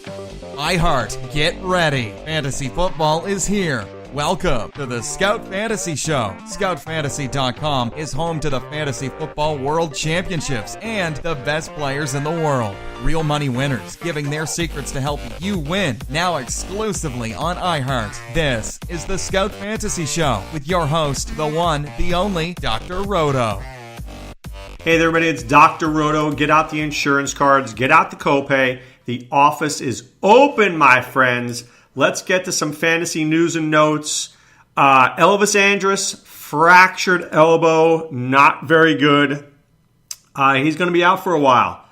iHeart, get ready. Fantasy football is here. Welcome to the Scout Fantasy Show. ScoutFantasy.com is home to the Fantasy Football World Championships and the best players in the world. Real money winners giving their secrets to help you win. Now exclusively on iHeart. This is the Scout Fantasy Show with your host, the one, the only, Dr. Roto. Hey there, everybody. It's Dr. Roto. Get out the insurance cards. Get out the copay. The office is open, my friends. Let's get to some fantasy news and notes. Elvis Andrus, fractured elbow, not very good. He's going to be out for a while.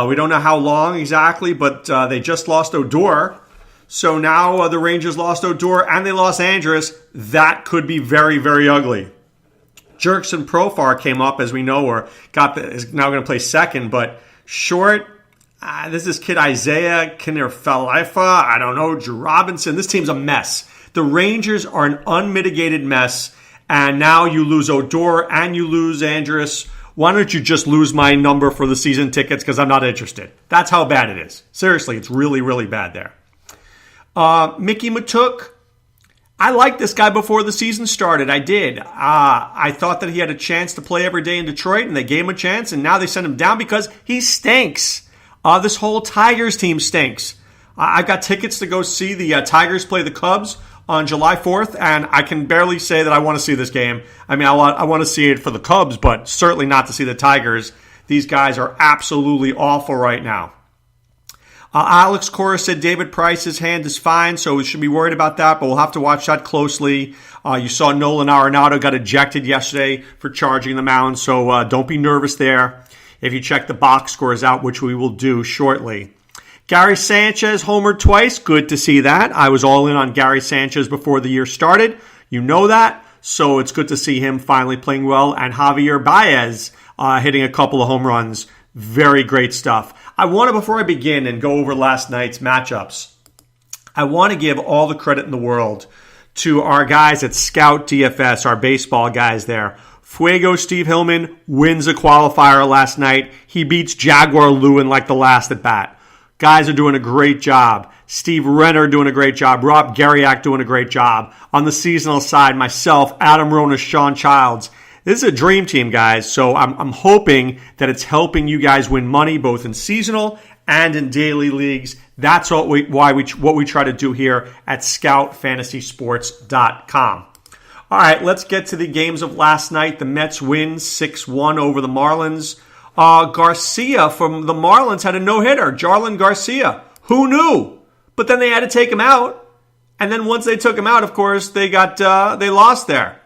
We don't know how long exactly, but they just lost Odor. So now the Rangers lost Odor and they lost Andrus. That could be very, very ugly. Jerkson Profar came up, as we know, is now going to play second, but short. This is kid Isaiah Kinner-Falifa. I don't know. Drew Robinson. This team's a mess. The Rangers are an unmitigated mess. And now you lose Odor and you lose Andrus. Why don't you just lose my number for the season tickets? Because I'm not interested. That's how bad it is. Seriously, it's really, really bad there. Mickey Matuk. I liked this guy before the season started. I did. I thought that he had a chance to play every day in Detroit, and they gave him a chance. And now they sent him down because he stinks. This whole Tigers team stinks. I've got tickets to go see the Tigers play the Cubs on July 4th, and I can barely say that I want to see this game. I mean, I want to see it for the Cubs, but certainly not to see the Tigers. These guys are absolutely awful right now. Alex Cora said David Price's hand is fine, so we should be worried about that, but we'll have to watch that closely. You saw Nolan Arenado got ejected yesterday for charging the mound, so don't be nervous there. If you check the box scores out, which we will do shortly. Gary Sanchez homered twice. Good to see that. I was all in on Gary Sanchez before the year started. You know that. So it's good to see him finally playing well. And Javier Baez hitting a couple of home runs. Very great stuff. Before I begin and go over last night's matchups, I want to give all the credit in the world to our guys at Scout DFS, our baseball guys there. Fuego Steve Hillman wins a qualifier last night. He beats Jaguar Lewin like the last at bat. Guys are doing a great job. Steve Renner doing a great job. Rob Garriak doing a great job. On the seasonal side, myself, Adam Rona, Sean Childs. This is a dream team, guys. So I'm hoping that it's helping you guys win money both in seasonal and in daily leagues. That's what we try to do here at ScoutFantasySports.com. All right, let's get to the games of last night. The Mets win 6-1 over the Marlins. Garcia from the Marlins had a no-hitter. Jarlin Garcia. Who knew? But then they had to take him out. And then once they took him out, of course, they lost there.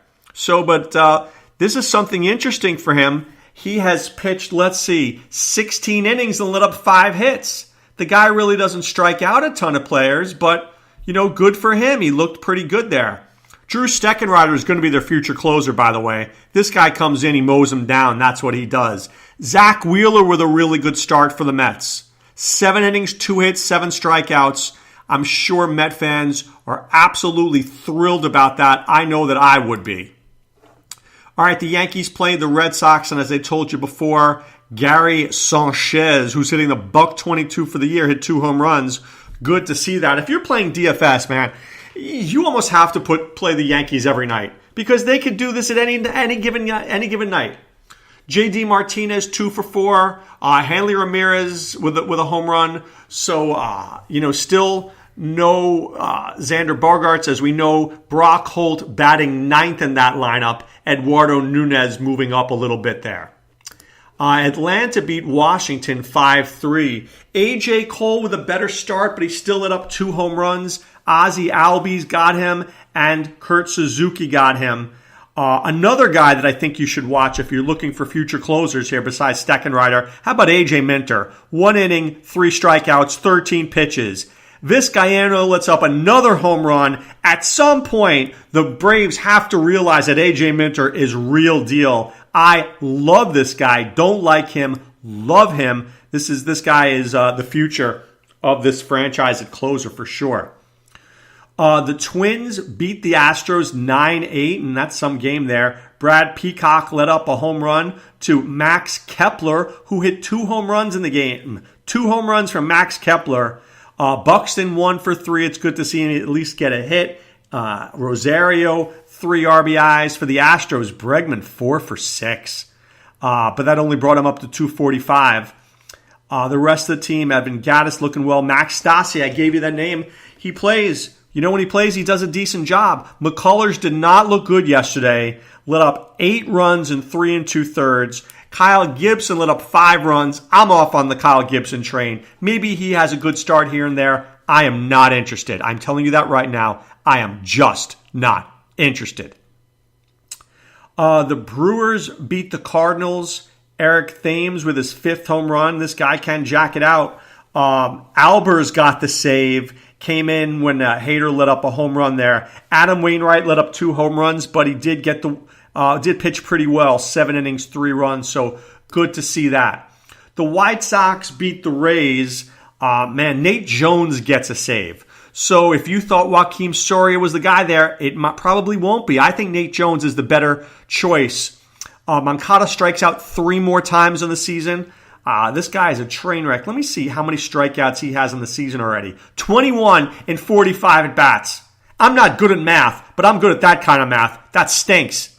This is something interesting for him. He has pitched, 16 innings and lit up 5 hits. The guy really doesn't strike out a ton of players, but, good for him. He looked pretty good there. Drew Steckenrider is going to be their future closer, by the way. This guy comes in, he mows them down. That's what he does. Zach Wheeler with a really good start for the Mets. 7 innings, 2 hits, 7 strikeouts. I'm sure Met fans are absolutely thrilled about that. I know that I would be. All right, the Yankees played the Red Sox, and as I told you before, Gary Sanchez, who's hitting the $122 for the year, hit 2 home runs. Good to see that. If you're playing DFS, man, you almost have to play the Yankees every night because they could do this at any given night. J.D. Martinez 2 for 4, Hanley Ramirez with a home run. So still no Xander Bogaerts, as we know. Brock Holt batting 9th in that lineup. Eduardo Nunez moving up a little bit there. Atlanta beat Washington 5-3. A.J. Cole with a better start, but he still lit up 2 home runs. Ozzie Albies got him, and Kurt Suzuki got him. Another guy that I think you should watch if you're looking for future closers here besides Steckenrider, how about A.J. Minter? 1 inning, 3 strikeouts, 13 pitches. Vizcaíno lets up another home run. At some point, the Braves have to realize that A.J. Minter is real deal. I love this guy. Don't like him. Love him. This guy is the future of this franchise at closer for sure. The Twins beat the Astros 9-8, and that's some game there. Brad Peacock let up a home run to Max Kepler, who hit 2 home runs in the game. 2 home runs from Max Kepler. Buxton 1 for 3. It's good to see him at least get a hit. Rosario 3 RBIs for the Astros. Bregman 4 for 6. But that only brought him up to 245. The rest of the team, Evan Gattis looking well. Max Stassi, I gave you that name. He plays. You know when he plays, he does a decent job. McCullers did not look good yesterday. Lit up 8 runs in 3 2/3. Kyle Gibson lit up 5 runs. I'm off on the Kyle Gibson train. Maybe he has a good start here and there. I am not interested. I'm telling you that right now. I am just not interested. The Brewers beat the Cardinals. Eric Thames with his 5th home run. This guy can jack it out. Albers got the save. Came in when Hader lit up a home run there. Adam Wainwright lit up 2 home runs, but he did get did pitch pretty well. 7 innings, 3 runs. So good to see that. The White Sox beat the Rays. Nate Jones gets a save. So if you thought Joakim Soria was the guy there, it probably won't be. I think Nate Jones is the better choice. Moncada strikes out 3 more times in the season. This guy is a train wreck. Let me see how many strikeouts he has in the season already. 21 in 45 at-bats. I'm not good at math, but I'm good at that kind of math. That stinks.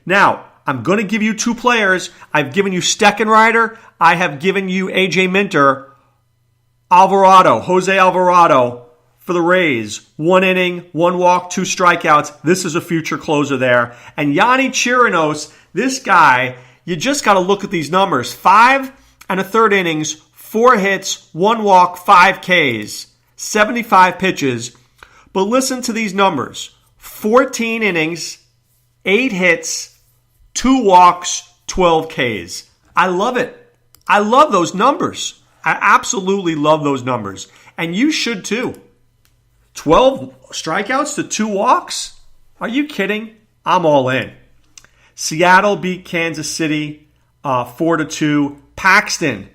Now, I'm going to give you 2 players. I've given you Steckenrider. I have given you A.J. Minter. Jose Alvarado for the Rays. 1 inning, 1 walk, 2 strikeouts. This is a future closer there. And Yanni Chirinos, this guy, you just got to look at these numbers. 5 1/3 innings, 4 hits, 1 walk, 5 Ks, 75 pitches. But listen to these numbers. 14 innings, 8 hits, 2 walks, 12 Ks. I love it. I love those numbers. I absolutely love those numbers. And you should too. 12 strikeouts to 2 walks? Are you kidding? I'm all in. Seattle beat Kansas City 4-2. Paxton,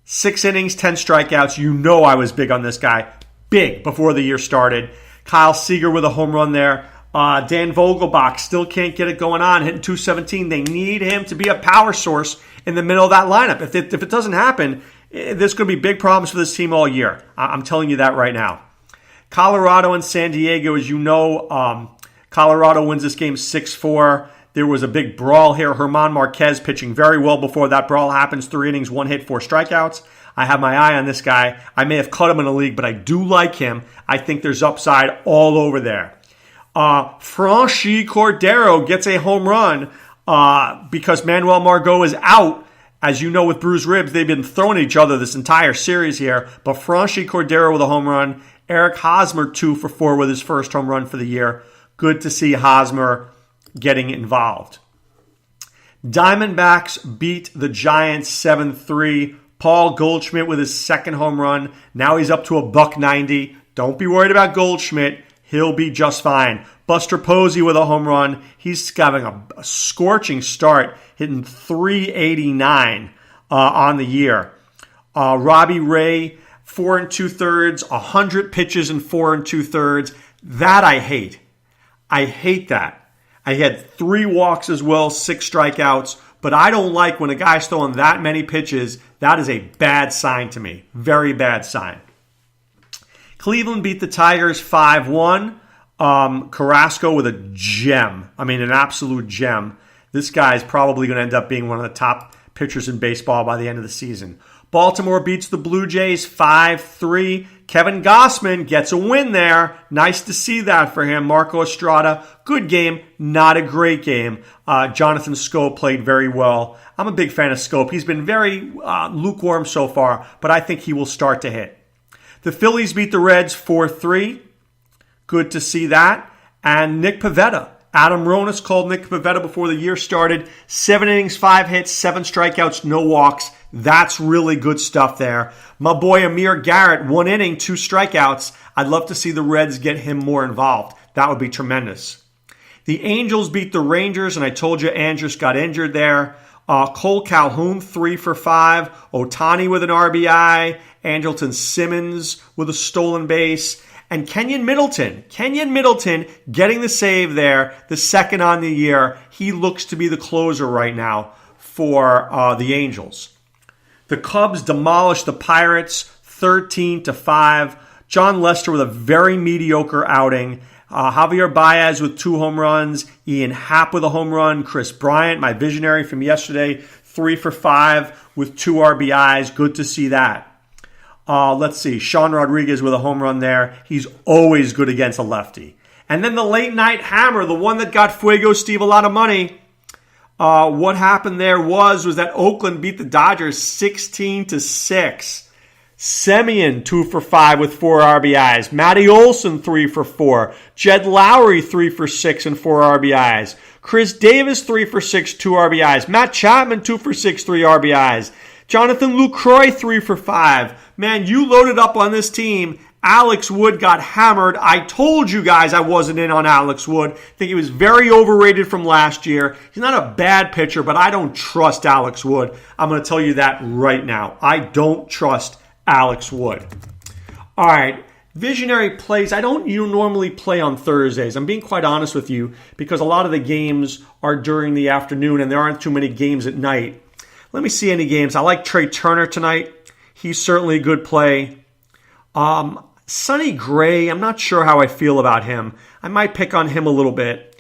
6 innings, 10 strikeouts. You know I was big on this guy. Big before the year started. Kyle Seager with a home run there. Dan Vogelbach still can't get it going on, hitting 217. They need him to be a power source in the middle of that lineup. If it doesn't happen, there's going to be big problems for this team all year. I'm telling you that right now. Colorado and San Diego, as you know, Colorado wins this game 6-4. There was a big brawl here. German Marquez pitching very well before that brawl happens. 3 innings, 1 hit, 4 strikeouts. I have my eye on this guy. I may have cut him in the league, but I do like him. I think there's upside all over there. Franchi Cordero gets a home run because Manuel Margot is out. As you know, with bruised ribs, they've been throwing at each other this entire series here. But Franchi Cordero with a home run. Eric Hosmer 2 for 4 with his first home run for the year. Good to see Hosmer getting involved. Diamondbacks beat the Giants 7-3. Paul Goldschmidt with his 2nd home run. Now he's up to a $190. Don't be worried about Goldschmidt. He'll be just fine. Buster Posey with a home run. He's having a scorching start, hitting 389 on the year. Robbie Ray, 4 2/3, 100 pitches in 4 2/3. That I hate. I hate that. I had 3 walks as well, 6 strikeouts. But I don't like when a guy's throwing that many pitches. That is a bad sign to me. Very bad sign. Cleveland beat the Tigers 5-1. Carrasco with a gem. I mean, an absolute gem. This guy is probably going to end up being one of the top pitchers in baseball by the end of the season. Baltimore beats the Blue Jays 5-3. Kevin Gausman gets a win there. Nice to see that for him. Marco Estrada, good game, not a great game. Jonathan Schoop played very well. I'm a big fan of Schoop. He's been very lukewarm so far, but I think he will start to hit. The Phillies beat the Reds 4-3. Good to see that. And Nick Pivetta. Adam Ronis called Nick Pivetta before the year started. 7 innings, 5 hits, 7 strikeouts, no walks. That's really good stuff there. My boy Amir Garrett, 1 inning, 2 strikeouts. I'd love to see the Reds get him more involved. That would be tremendous. The Angels beat the Rangers, and I told you Andrus got injured there. Cole Calhoun, 3 for 5. Ohtani with an RBI. Andrelton Simmons with a stolen base. And Kenyon Middleton getting the save there, the 2nd on the year. He looks to be the closer right now for the Angels. The Cubs demolished the Pirates 13-5. John Lester with a very mediocre outing. Javier Baez with 2 home runs. Ian Happ with a home run. Chris Bryant, my visionary from yesterday, 3 for 5 with 2 RBIs. Good to see that. Let's see. Sean Rodriguez with a home run there. He's always good against a lefty. And then the late night hammer, the one that got Fuego Steve a lot of money. What happened there was that Oakland beat the Dodgers 16-6. Semien 2 for 5 with 4 RBIs. Matty Olson 3 for 4. Jed Lowry 3 for 6 and 4 RBIs. Chris Davis 3 for 6, 2 RBIs. Matt Chapman 2 for 6, 3 RBIs. Jonathan Lucroy 3 for 5. Man, you loaded up on this team. Alex Wood got hammered. I told you guys I wasn't in on Alex Wood. I think he was very overrated from last year. He's not a bad pitcher, but I don't trust Alex Wood. I'm going to tell you that right now. I don't trust Alex Wood. All right, Visionary Plays. I don't normally play on Thursdays. I'm being quite honest with you because a lot of the games are during the afternoon and there aren't too many games at night. Let me see any games. I like Trey Turner tonight. He's certainly a good play. Sonny Gray, I'm not sure how I feel about him. I might pick on him a little bit.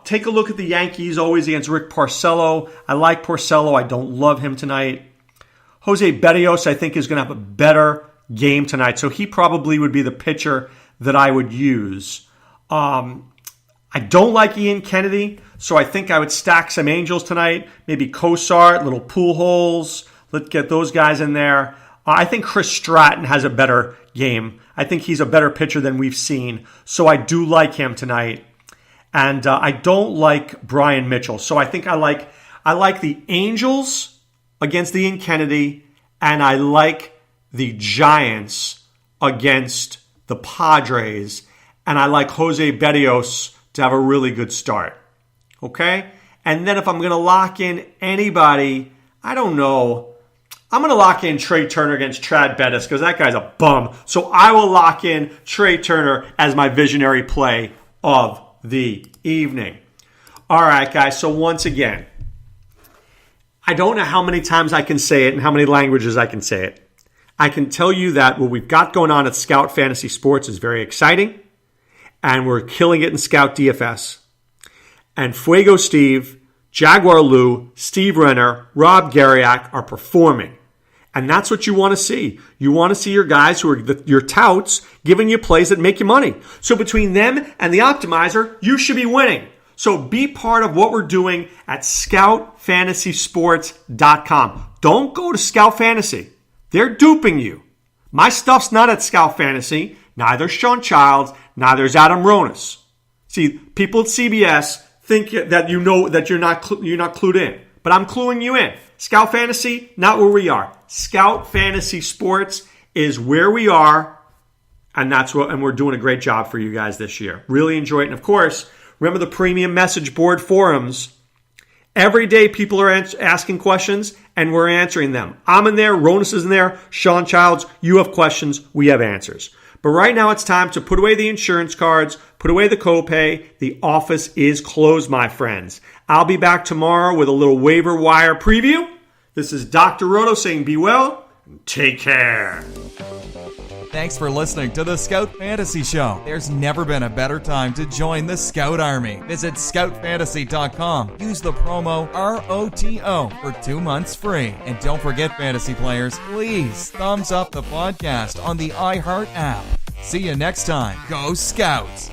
Take a look at the Yankees, always against Rick Porcello. I like Porcello. I don't love him tonight. Jose Berrios, I think, is going to have a better game tonight, so he probably would be the pitcher that I would use. I don't like Ian Kennedy, so I think I would stack some Angels tonight. Maybe Cosart, little Pujols. Let's get those guys in there. I think Chris Stratton has a better game. I think he's a better pitcher than we've seen, so I do like him tonight. And I don't like Brian Mitchell, so I think I like the Angels against the Ian Kennedy, and I like the Giants against the Padres, and I like Jose Berrios to have a really good start. Okay? And then if I'm going to lock in anybody, I don't know. I'm going to lock in Trey Turner against Chad Bettis because that guy's a bum. So I will lock in Trey Turner as my visionary play of the evening. All right, guys. So once again, I don't know how many times I can say it and how many languages I can say it. I can tell you that what we've got going on at Scout Fantasy Sports is very exciting, and we're killing it in Scout DFS. And Fuego Steve, Jaguar Lou, Steve Renner, Rob Garriak are performing. And that's what you want to see. You want to see your guys who are your touts giving you plays that make you money. So between them and the optimizer, you should be winning. So be part of what we're doing at ScoutFantasySports.com. Don't go to Scout Fantasy. They're duping you. My stuff's not at Scout Fantasy. Neither's Sean Childs. Neither's Adam Ronis. See, people at CBS think that you know that you're not clued in. But I'm cluing you in. Scout Fantasy, not where we are. Scout Fantasy Sports is where we are, and we're doing a great job for you guys this year. Really enjoy it. And of course, remember the premium message board forums. Every day people are asking questions, and we're answering them. I'm in there, Ronis is in there, Sean Childs, you have questions, we have answers. But right now it's time to put away the insurance cards, put away the copay. The office is closed, my friends. I'll be back tomorrow with a little waiver wire preview. This is Dr. Roto saying be well and take care. Thanks for listening to the Scout Fantasy Show. There's never been a better time to join the Scout Army. Visit scoutfantasy.com. Use the promo ROTO for 2 months free. And don't forget, fantasy players, please thumbs up the podcast on the iHeart app. See you next time. Go Scouts!